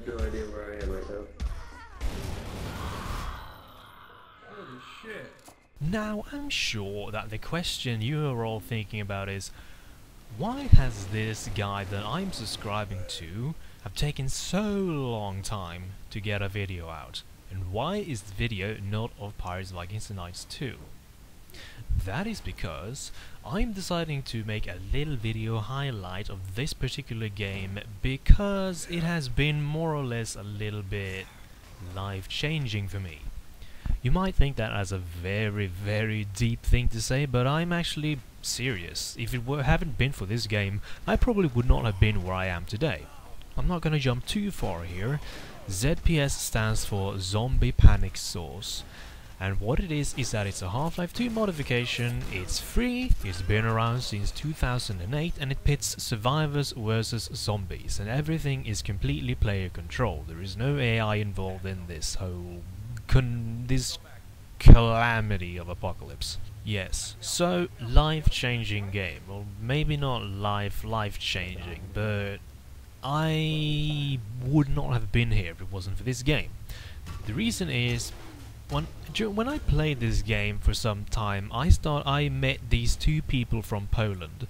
have no idea where I am right now. Holy shit. Now, I'm sure that the question you are all thinking about is, why has this guy that I'm subscribing to have taken so long time to get a video out? And why is the video not of Pirates, Vikings and Knights 2? That is because I'm deciding to make a little video highlight of this particular game because it has been more or less a little bit life-changing for me. You might think that as a very, very deep thing to say, but I'm actually serious. If it hadn't been for this game, I probably would not have been where I am today. I'm not gonna jump too far here. ZPS stands for Zombie Panic Sauce. And what it is that it's a Half-Life 2 modification, it's free, it's been around since 2008, and it pits survivors versus zombies, and everything is completely player controlled. There is no AI involved in this whole this calamity of apocalypse. Yes, so life-changing game. Well, maybe not life-changing, but I would not have been here if it wasn't for this game. The reason is, when I played this game for some time, I met these two people from Poland,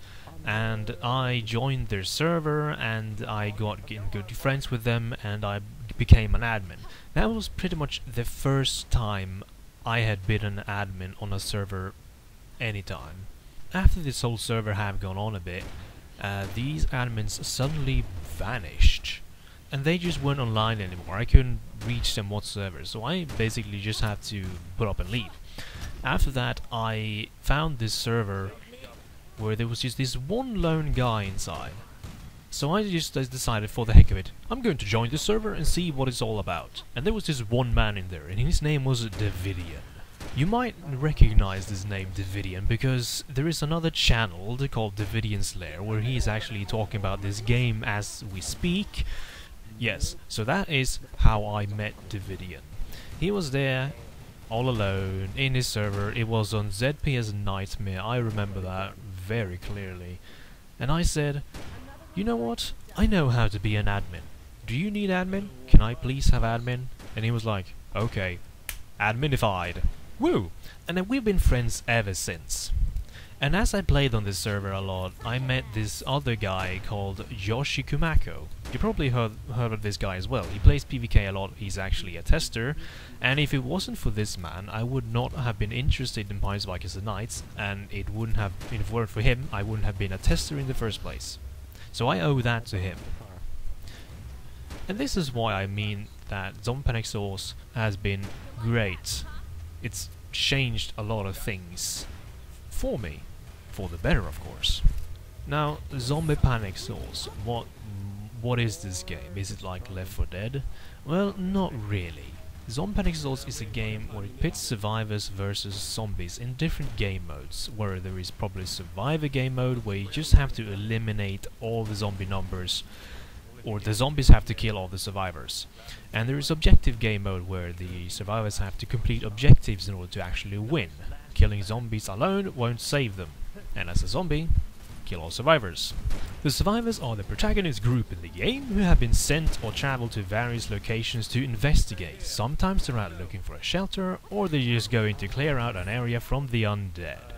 and I joined their server, and I got good friends with them, and I became an admin. That was pretty much the first time I had been an admin on a server anytime. After this whole server had gone on a bit, these admins suddenly vanished. And they just weren't online anymore. I couldn't reach them whatsoever, so I basically just had to put up and leave. After that, I found this server where there was just this one lone guy inside. So I just decided, for the heck of it, I'm going to join the server and see what it's all about. And there was this one man in there, and his name was Davidian. You might recognize this name, Davidian, because there is another channel called Davidian's Lair, where he's actually talking about this game as we speak. Yes, so that is how I met Davidian. He was there, all alone, in his server. It was on ZPS Nightmare, I remember that very clearly. And I said, you know what? I know how to be an admin. Do you need admin? Can I please have admin? And he was like, okay, adminified. Woo! And then we've been friends ever since. And as I played on this server a lot, I met this other guy called Yoshi Kumako. You probably heard of this guy as well. He plays PvK a lot, he's actually a tester, and if it wasn't for this man, I would not have been interested in Pirates, Vikings and Knights, and if it weren't for him, I wouldn't have been a tester in the first place. So I owe that to him. And this is why I mean that Zombie Panic Sauce has been great. It's changed a lot of things for me. For the better, of course. Now, Zombie Panic Sauce, what is this game? Is it like Left 4 Dead? Well, not really. Zombie Panic Sauce is a game where it pits survivors versus zombies in different game modes, where there is probably survivor game mode where you just have to eliminate all the zombie numbers, or the zombies have to kill all the survivors. And there is objective game mode where the survivors have to complete objectives in order to actually win. Killing zombies alone won't save them, and as a zombie, kill all survivors. The survivors are the protagonist group in the game who have been sent or traveled to various locations to investigate. Sometimes they're out looking for a shelter, or they're just going to clear out an area from the undead.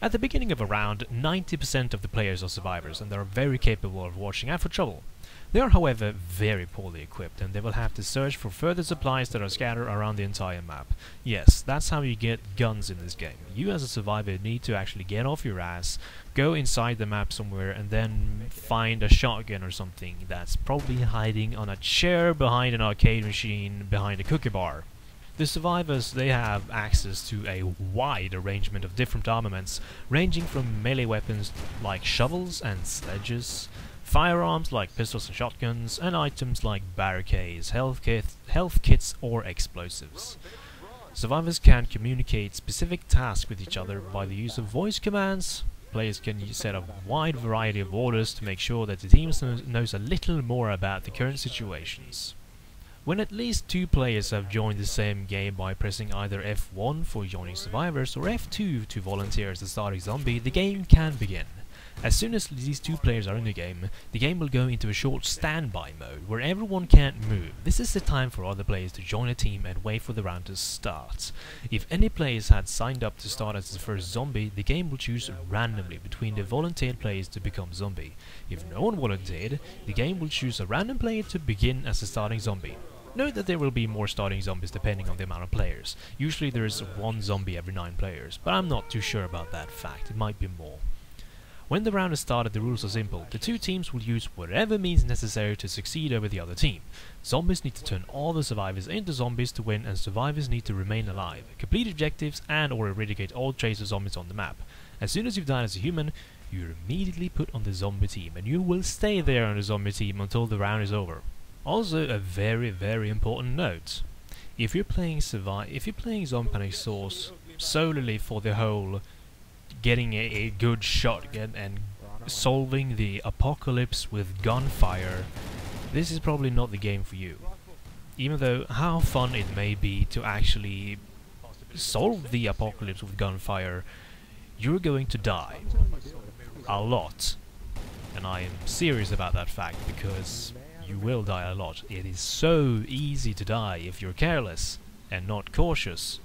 At the beginning of a round, 90% of the players are survivors, and they are very capable of watching out for trouble. They are, however, very poorly equipped, and they will have to search for further supplies that are scattered around the entire map. Yes, that's how you get guns in this game. You as a survivor need to actually get off your ass, go inside the map somewhere, and then find a shotgun or something that's probably hiding on a chair behind an arcade machine behind a cookie bar. The survivors, they have access to a wide arrangement of different armaments, ranging from melee weapons like shovels and sledges, firearms like pistols and shotguns, and items like barricades, health kits or explosives. Survivors can communicate specific tasks with each other by the use of voice commands. Players can set a wide variety of orders to make sure that the team knows a little more about the current situations. When at least 2 players have joined the same game by pressing either F1 for joining survivors or F2 to volunteer as a starting zombie, the game can begin. As soon as these two players are in the game will go into a short standby mode where everyone can't move. This is the time for other players to join a team and wait for the round to start. If any players had signed up to start as the first zombie, the game will choose randomly between the volunteered players to become zombie. If no one volunteered, the game will choose a random player to begin as a starting zombie. Note that there will be more starting zombies depending on the amount of players. Usually there is one zombie every 9 players, but I'm not too sure about that fact, it might be more. When the round is started, the rules are simple. The two teams will use whatever means necessary to succeed over the other team. Zombies need to turn all the survivors into zombies to win, and survivors need to remain alive, complete objectives and or eradicate all trace of zombies on the map. As soon as you've died as a human, you're immediately put on the zombie team, and you will stay there on the zombie team until the round is over. Also, a very important note. If you're playing Zombie Panic Source solely for the whole getting a good shotgun and solving the apocalypse with gunfire, this is probably not the game for you. Even though how fun it may be to actually solve the apocalypse with gunfire, you're going to die a lot. And I am serious about that fact, because you will die a lot. It is so easy to die if you're careless and not cautious.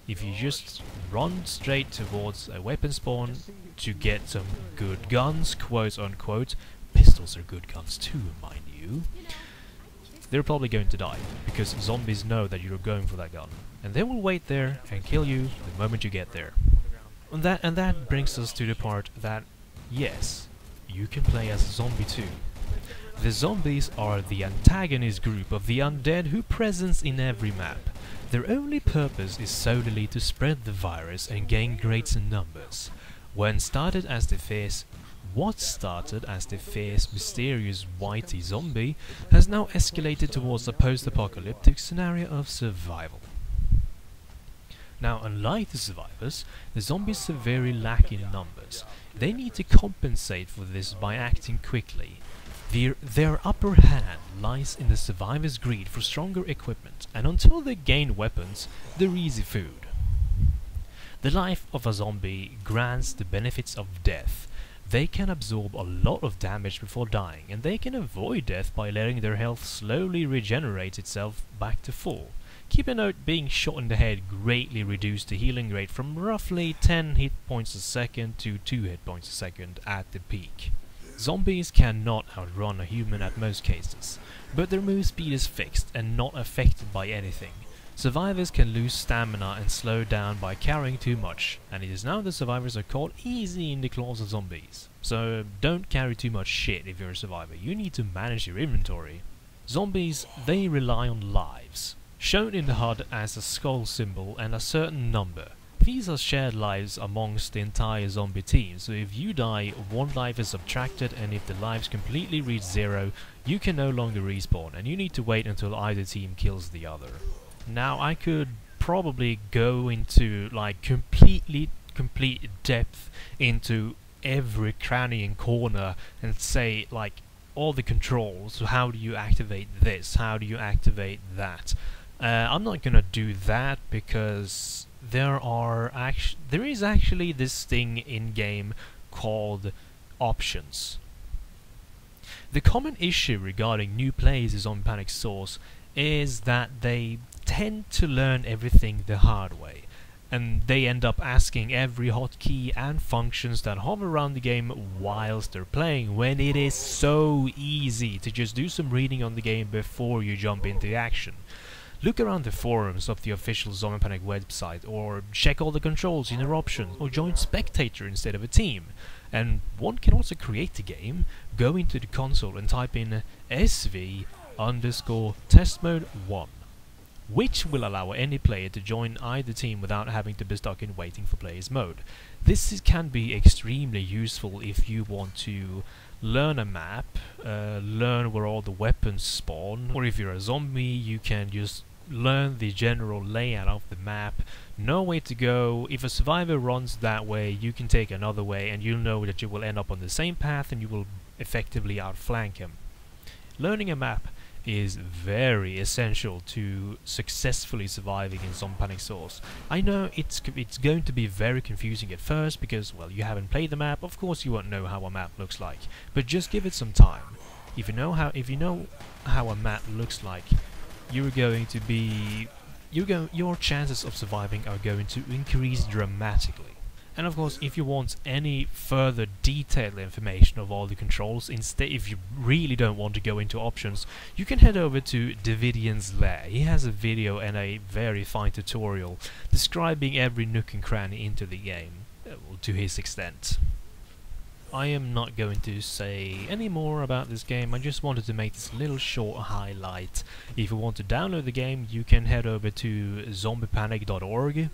If you just run straight towards a weapon spawn to get some good guns, quote unquote, pistols are good guns too, mind you, they're probably going to die, because zombies know that you're going for that gun, and they will wait there and kill you the moment you get there. And that brings us to the part that, yes, you can play as a zombie too. The zombies are the antagonist group of the undead who presence in every map. Their only purpose is solely to spread the virus and gain great numbers. What started as the fierce, mysterious whitey zombie has now escalated towards a post-apocalyptic scenario of survival. Now, unlike the survivors, the zombies severely lack in numbers. They need to compensate for this by acting quickly. Their upper hand lies in the survivors' greed for stronger equipment, and until they gain weapons, they're easy food. The life of a zombie grants the benefits of death. They can absorb a lot of damage before dying, and they can avoid death by letting their health slowly regenerate itself back to full. Keep a note, being shot in the head greatly reduced the healing rate from roughly 10 hit points a second to 2 hit points a second at the peak. Zombies cannot outrun a human at most cases, but their move speed is fixed and not affected by anything. Survivors can lose stamina and slow down by carrying too much, and it is now that survivors are caught easy in the claws of zombies. So don't carry too much shit if you're a survivor, you need to manage your inventory. Zombies, they rely on lives, shown in the HUD as a skull symbol and a certain number. These are shared lives amongst the entire zombie team, so if you die, one life is subtracted, and if the lives completely reach 0, you can no longer respawn, and you need to wait until either team kills the other. Now, I could probably go into like complete depth into every cranny and corner and say like all the controls, so how do you activate this, how do you activate that. I'm not gonna do that, because there is actually this thing in game called options. The common issue regarding new players on Panic Source is that they tend to learn everything the hard way, and they end up asking every hotkey and functions that hover around the game whilst they're playing, when it is so easy to just do some reading on the game before you jump into action. Look around the forums of the official Zombie Panic website, or check all the controls in your options, or join spectator instead of a team. And one can also create the game, go into the console and type in SV_testmode1, which will allow any player to join either team without having to be stuck in waiting for players mode. This can be extremely useful if you want to learn a map, learn where all the weapons spawn, or if you're a zombie you can just learn the general layout of the map, know where to go. If a survivor runs that way, you can take another way, and you'll know that you will end up on the same path and you will effectively outflank him. Learning a map is very essential to successfully surviving in Zombie Panic Source. I know it's going to be very confusing at first because, well, you haven't played the map. Of course, you won't know how a map looks like, but just give it some time. If you know how a map looks like, you're going to be your chances of surviving are going to increase dramatically. And of course, if you want any further detailed information of all the controls, instead, if you really don't want to go into options, you can head over to Davidian's Lair. He has a video and a very fine tutorial describing every nook and cranny into the game, to his extent. I am not going to say any more about this game. I just wanted to make this little short highlight. If you want to download the game, you can head over to zombiepanic.org,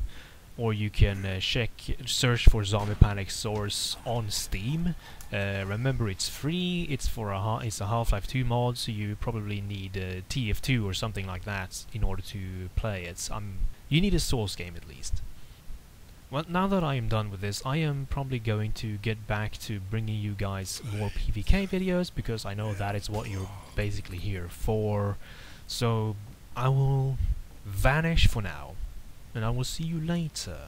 or you can search for Zombie Panic Source on Steam. Remember, it's free. It's a Half-Life 2 mod, so you probably need TF2 or something like that in order to play it. You need a source game at least. Well, now that I am done with this, I am probably going to get back to bringing you guys more PvK videos, because I know that is what you're basically here for. So I will vanish for now, and I will see you later.